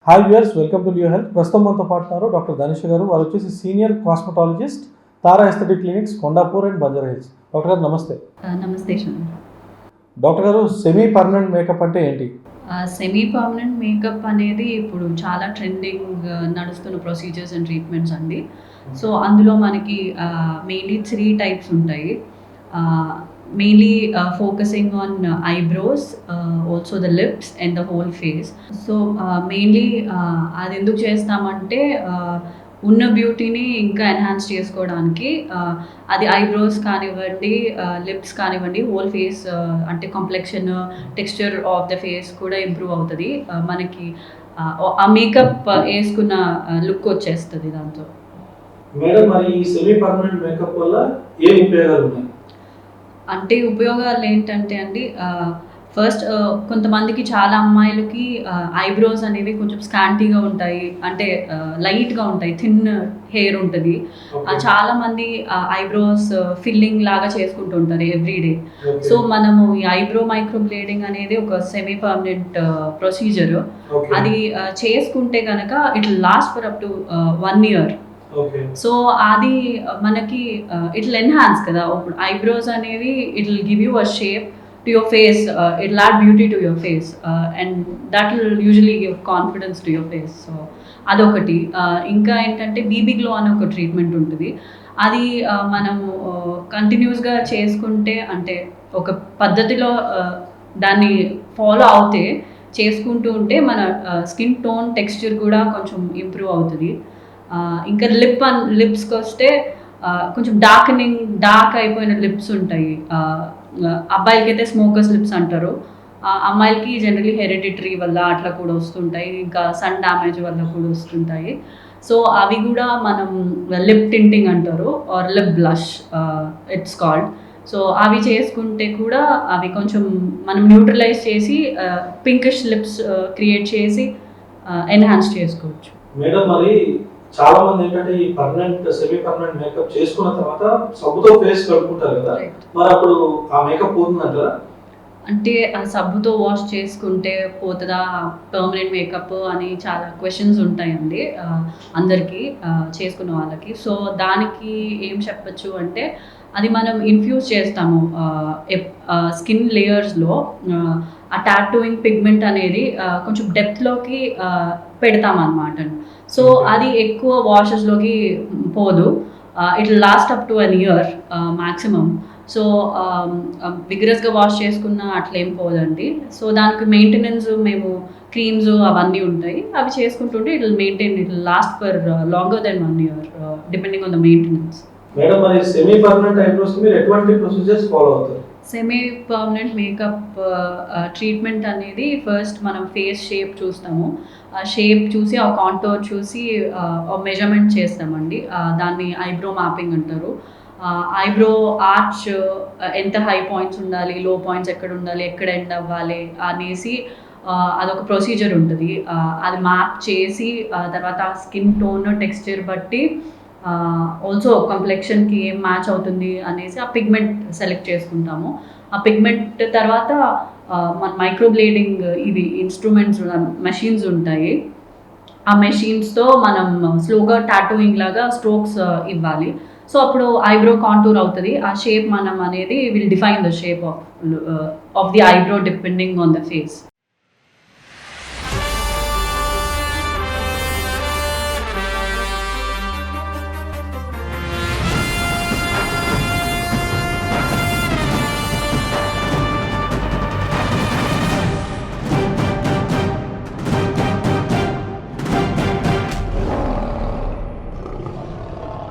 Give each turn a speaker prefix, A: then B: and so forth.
A: Hi viewers, welcome to new health. ప్రస్తుతం మనతో పాటున్నారు doctor ధనీష గారు. వారు వచ్చేసి senior cosmetologist, Tara aesthetic clinics, Kondapur and Banjara hills. Doctor గారు నమస్తే.
B: నమస్తే.
A: డాక్టర్ గారు, సెమీ పర్మనెంట్ మేకప్ అంటే ఏంటి?
B: సెమీ పర్మనెంట్ మేకప్ అనేది ఇప్పుడు చాలా ట్రెండింగ్ నడుస్తున్న ప్రొసీజర్స్ అండ్ ట్రీట్మెంట్స్ అండి. సో అందులో మనకి మెయిన్లీ 3 టైప్స్ ఉంటాయి. Mainly focusing on eyebrows, also the lips and the whole face. So mainly అది ఎందుకు చేస్తామంటే ఉన్న బ్యూటీని ఇంకా ఎన్హాన్స్ చేసుకోవడానికి. అది ఐబ్రోస్ కానివ్వండి, లిప్స్ కానివ్వండి, హోల్ ఫేస్ అంటే complexion, texture of the face కూడా ఇంప్రూవ్ అవుతుంది. మనకి ఆ మేకప్ వేసుకున్న లుక్ వచ్చేస్తుంది దాంతో.
A: మేడం, మరి ఈ సెమీ పర్మనెంట్ మేకప్ వల్ల ఏ ఉపయోగాలు ఉన్నాయి?
B: అంటే ఉపయోగాలు ఏంటంటే అండి, ఫస్ట్ కొంతమందికి, చాలా అమ్మాయిలకి ఐబ్రోస్ అనేవి కొంచెం స్కాంటీగా ఉంటాయి, అంటే లైట్గా ఉంటాయి, థిన్ హెయిర్ ఉంటుంది. చాలామంది ఐబ్రోస్ ఫిల్లింగ్ లాగా చేసుకుంటూ ఉంటారు ఎవ్రీడే. సో మనము ఈ ఐబ్రో మైక్రో బ్లేడింగ్ అనేది ఒక సెమీ పర్మనెంట్ ప్రొసీజర్. అది చేసుకుంటే కనుక it last for up to 1 year. So అది మనకి ఇట్ విల్ ఎన్హాన్స్ కదా. ఇప్పుడు ఐబ్రోస్ అనేవి it will give you a shape to your face, it will add beauty to your face and that will usually give confidence to your face. So అదొకటి. ఇంకా ఏంటంటే BB glow అనే ఒక treatment ఉంటుంది. అది మనము కంటిన్యూస్గా చేసుకుంటే, అంటే ఒక పద్ధతిలో దాన్ని ఫాలో అవుతే, చేసుకుంటూ ఉంటే మన స్కిన్ టోన్ టెక్స్చర్ కూడా కొంచెం ఇంప్రూవ్ అవుతుంది. ఇంకా లిప్స్కి వస్తే కొంచెం డార్క్ అయిపోయిన లిప్స్ ఉంటాయి. అబ్బాయిలకి అయితే స్మోకర్స్ లిప్స్ అంటారు, అమ్మాయిలకి జనరలీ హెరిడిటరీ వల్ల అట్లా కూడా వస్తుంటాయి, ఇంకా సన్ డ్యామేజ్ వల్ల కూడా వస్తుంటాయి. సో అవి కూడా మనం లిప్ టింటింగ్ అంటారు, or lip blush it's called. So అవి చేసుకుంటే కూడా అవి కొంచెం మనం న్యూట్రలైజ్ చేసి పింకిష్ లిప్స్ క్రియేట్ చేసి ఎన్హాన్స్ చేసుకోవచ్చు.
A: మేడం, మరి చాలా మంది ఏంటంటే ఈ పర్మనెంట్ సెమీ పర్మనెంట్ మేకప్ చేసుకున్న తర్వాత సబ్బుతో ఫేస్ కడుక్కుంటారు కదా, మరి అప్పుడు ఆ మేకప్ పోతుందంటారా?
B: అంటే ఆ సబ్బుతో వాష్ చేసుకుంటే పోతుందా పర్మనెంట్ మేకప్ అని చాలా క్వశ్చన్స్ ఉంటాయండి అందరికీ, చేసుకున్న వాళ్ళకి. సో దానికి ఏం చెప్పచ్చు అంటే, అది మనం ఇన్ఫ్యూజ్ చేస్తాము స్కిన్ లేయర్స్లో. ఆ టాటూయింగ్ పిగ్మెంట్ అనేది కొంచెం డెప్త్లోకి పెడతామన్నమాట. సో అది ఎక్కువ వాషెస్లోకి పోదు. It last up to 1 year maximum. So విగ్రస్గా వాష్ చేసుకున్న అట్లేం పోదండి. సో దానికి మెయింటెనెన్స్ మేము క్రీమ్స్ అవన్నీ ఉంటాయి, అవి చేసుకుంటుంటే it will last for longer than 1 year depending on the maintenance.
A: Madam, మరి సెమీ పర్మనెంట్ ఐబ్రోస్ మీరు ఎటువంటి ప్రొసీజర్స్ ఫాలో అవుతారు?
B: సెమీ పర్మనెంట్ మేకప్ ట్రీట్మెంట్ అనేది ఫస్ట్ మనం ఫేస్ షేప్ చూస్తాము. ఆ షేప్ చూసి, ఆ కాంటోర్ చూసి మెజర్మెంట్ చేస్తామండి. దాన్ని ఐబ్రో మ్యాపింగ్ అంటారు. ఐబ్రో ఆర్చ్ ఎంత హై పాయింట్స్ ఉండాలి, లో పాయింట్స్ ఎక్కడ ఉండాలి, ఎక్కడ ఎండ్ అవ్వాలి అనేసి అదొక ప్రొసీజర్ ఉంటుంది. అది మ్యాప్ చేసి తర్వాత స్కిన్ టోన్ టెక్స్చర్ బట్టి ఆల్సో కాంప్లెక్షన్కి ఏం మ్యాచ్ అవుతుంది అనేసి ఆ పిగ్మెంట్ సెలెక్ట్ చేసుకుంటాము. ఆ పిగ్మెంట్ తర్వాత మన మైక్రో బ్లేడింగ్ ఇవి ఇన్స్ట్రుమెంట్స్, మెషిన్స్ ఉంటాయి. ఆ మెషిన్స్తో మనం స్లోగా టాటూయింగ్ లాగా స్ట్రోక్స్ ఇవ్వాలి. సో అప్పుడు ఐబ్రో కాంటూర్ అవుతుంది. ఆ షేప్ మనం అనేది will define the shape of the eyebrow depending on the face.